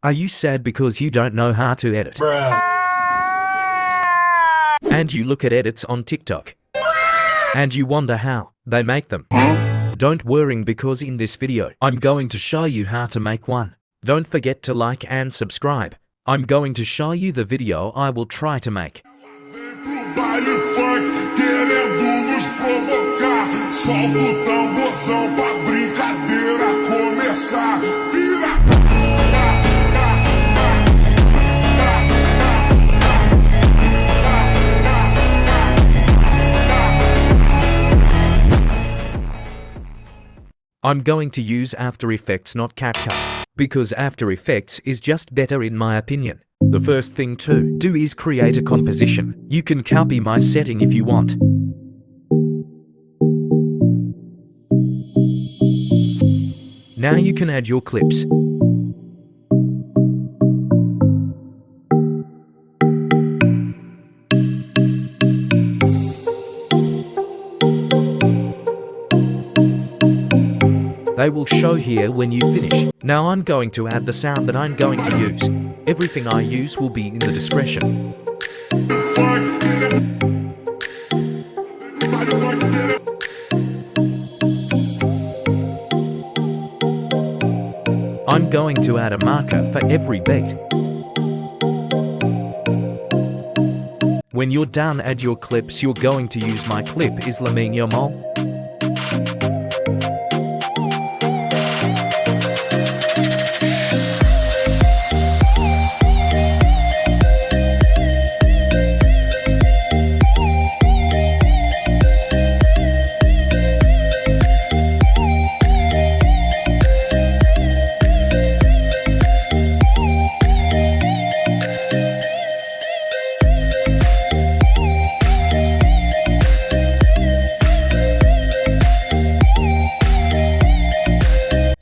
Are you sad because you don't know how to edit? Bruh. And you look at edits on TikTok and you wonder how they make them? Don't worry, because in this video, I'm going to show you how to make one. Don't forget to like and subscribe. I'm going to show you the video I will try to make. I'm going to use After Effects, not CapCut, because After Effects is just better in my opinion. The first thing to do is create a composition. You can copy my setting if you want. Now you can add your clips. They will show here when you finish. Now I'm going to add the sound that I'm going to use. Everything I use will be in the description. I'm going to add a marker for every beat. When you're done add your clips. You're going to use my clip is La Minha Mole.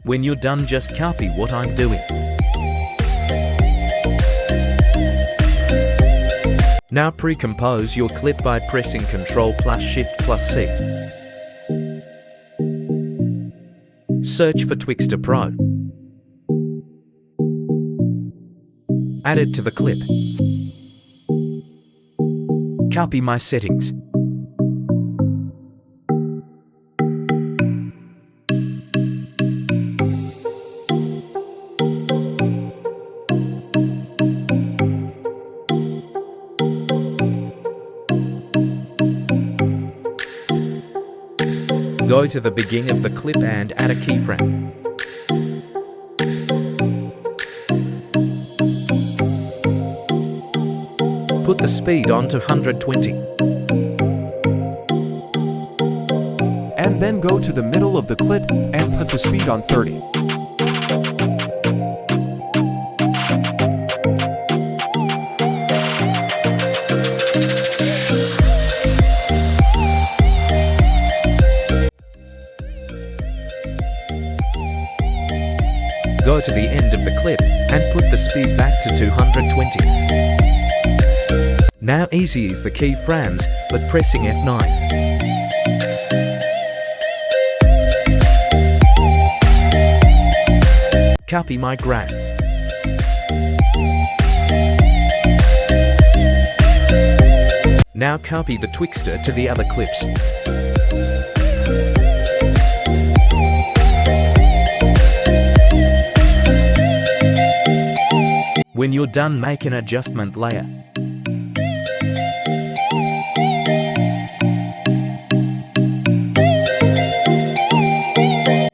When you're done, just copy what I'm doing. Now pre-compose your clip by pressing Ctrl+Shift+C. Search for Twixtor Pro. Add it to the clip. Copy my settings. Go to the beginning of the clip and add a keyframe. Put the speed on to 120. And then go to the middle of the clip and put the speed on 30. Go to the end of the clip and put the speed back to 220. Now easy is the keyframes, but pressing F9. Copy my graph. Now copy the Twixtor to the other clips. When you're done, make an adjustment layer.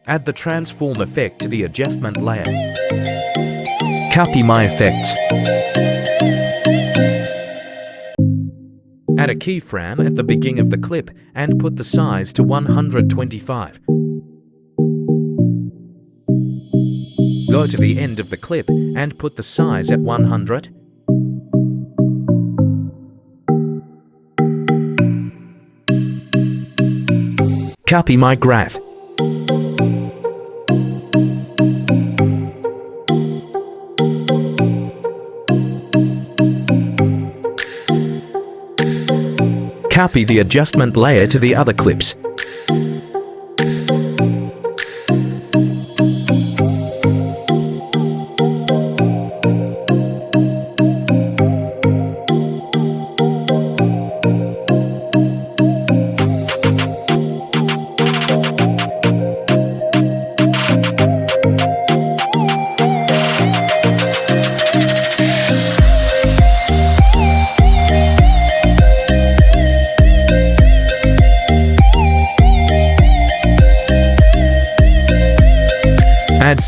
Add the transform effect to the adjustment layer. Copy my effects. Add a keyframe at the beginning of the clip and put the size to 125. Go to the end of the clip and put the size at 100. Copy my graph. Copy the adjustment layer to the other clips.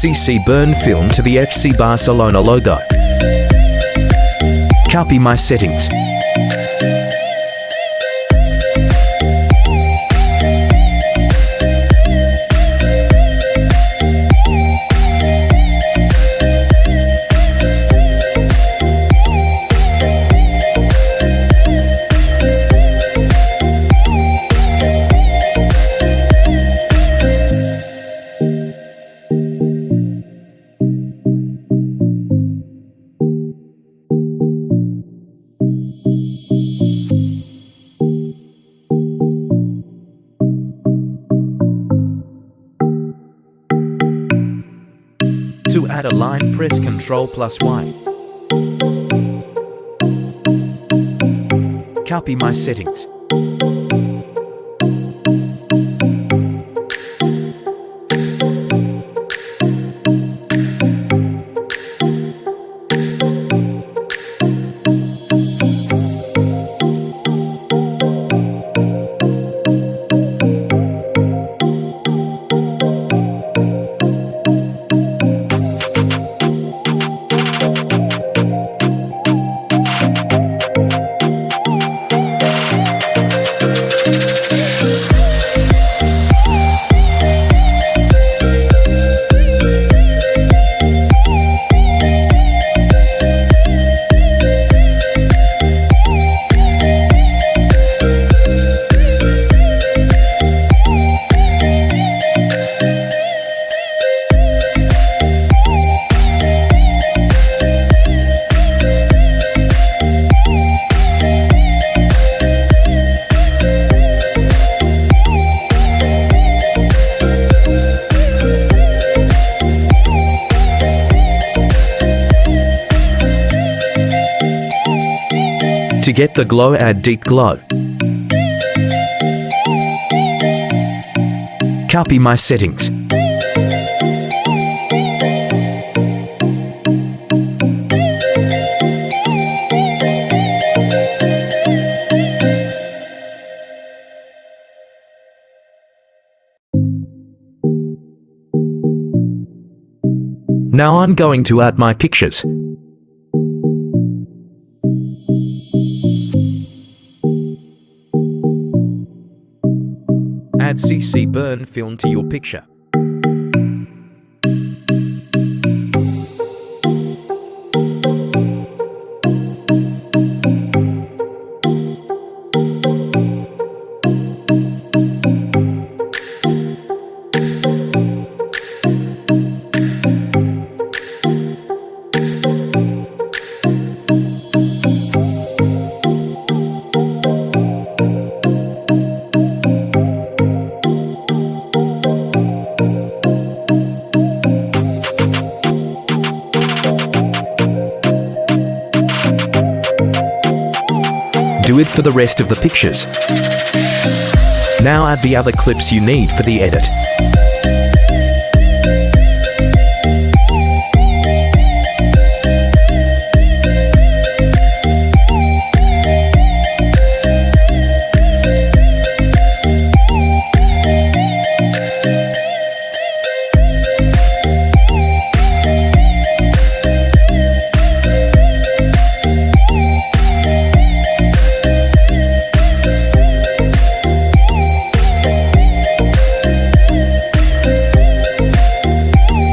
CC burn film to the FC Barcelona logo. Copy my settings. To add a line, press Ctrl+Y. Copy my settings. To get the glow, add deep glow. Copy my settings. Now I'm going to add my pictures. Add CC burn film to your picture. Do it for the rest of the pictures. Now add the other clips you need for the edit.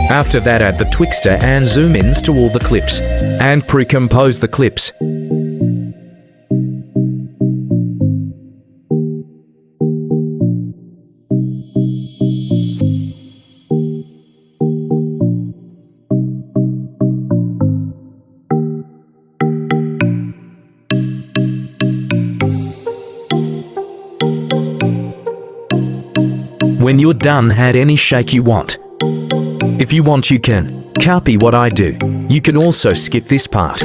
After that, add the twixtor and zoom ins to all the clips, and pre-compose the clips. When you're done, add any shake you want. If you want, you can copy what I do. You can also skip this part.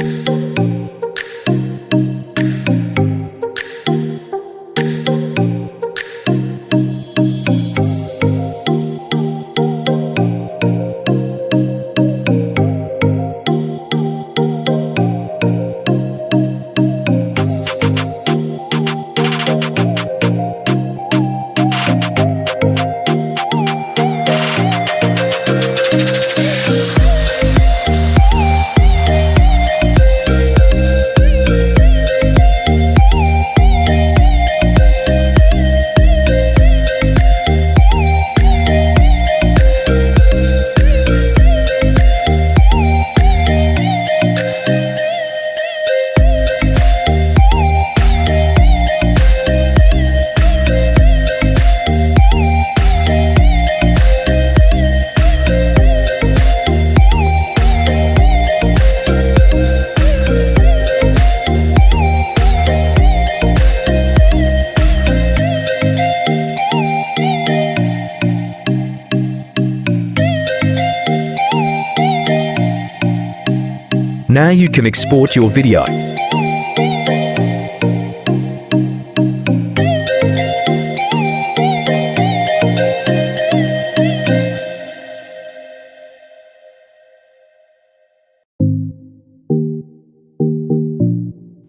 Now you can export your video.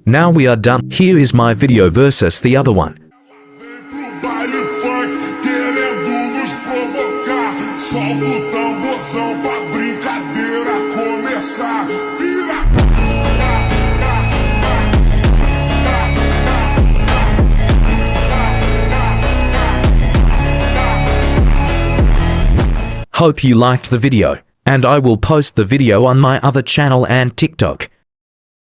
Now we are done. Here is my video versus the other one. Hope you liked the video, and I will post the video on my other channel and TikTok.